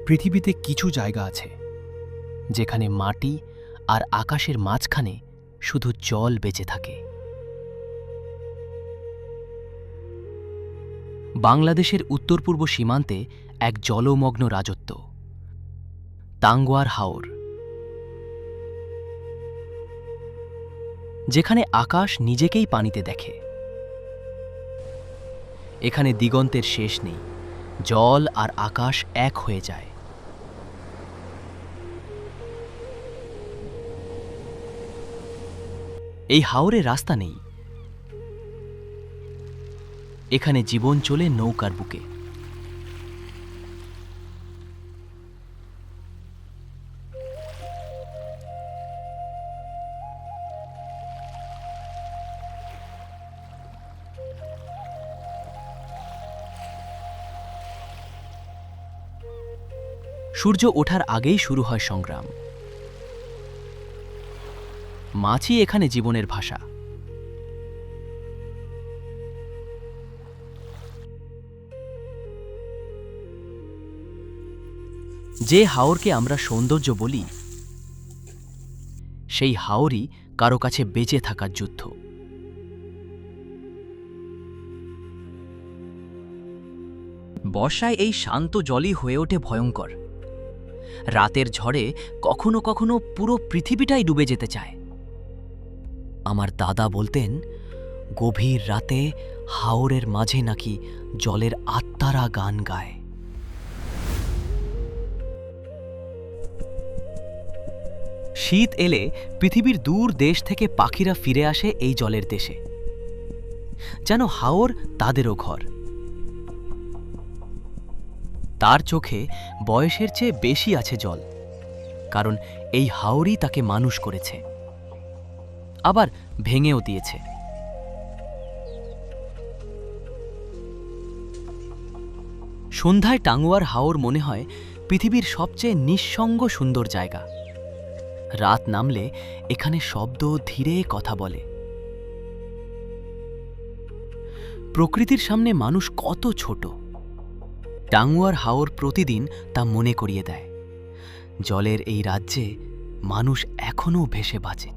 পৃথিবীতে কিছু জায়গা আছে যেখানে মাটি আর আকাশের মাঝখানে শুধু জল বেঁচে থাকে। বাংলাদেশের উত্তর পূর্ব সীমান্তে এক জলমগ্ন রাজত্ব, টাঙ্গুয়ার হাওর, যেখানে আকাশ নিজেকেই পানিতে দেখে। এখানে দিগন্তের শেষ নেই, জল আর আকাশ এক হয়ে যায়। এই হাওরে রাস্তা নেই, এখানে জীবন চলে নৌকার বুকে। সূর্য ওঠার আগেই শুরু হয় সংগ্রাম। মাছই এখানে জীবনের ভাষা। যে হাওরকে আমরা সৌন্দর্য বলি, সেই হাওরই কারো কাছে বেঁচে থাকার যুদ্ধ। বর্ষায় এই শান্ত জলই হয়ে ওঠে ভয়ঙ্কর। রাতের ঝড়ে কখনো কখনো পুরো পৃথিবীটাই ডুবে যেতে চায়। আমার দাদা বলতেন, গভীর রাতে হাওরের মাঝে নাকি জলের আত্মারা গান গায়। শীত এলে পৃথিবীর দূর দেশ থেকে পাখিরা ফিরে আসে এই জলের দেশে, যেন হাওর তাদেরও ঘর। তার চোখে বয়সের চেয়ে বেশি আছে জল, কারণ এই হাওরই তাকে মানুষ করেছে, আবার ভেঙেও দিয়েছে। সন্ধ্যায় টাঙ্গুয়ার হাওর মনে হয় পৃথিবীর সবচেয়ে নিঃসঙ্গ সুন্দর জায়গা। রাত নামলে এখানে শব্দ ধীরে কথা বলে। প্রকৃতির সামনে মানুষ কত ছোট, টাঙ্গুয়ার হাওর প্রতিদিন তা মনে করিয়ে দেয়। জলের এই রাজ্যে মানুষ এখনও ভেসে বাঁচে।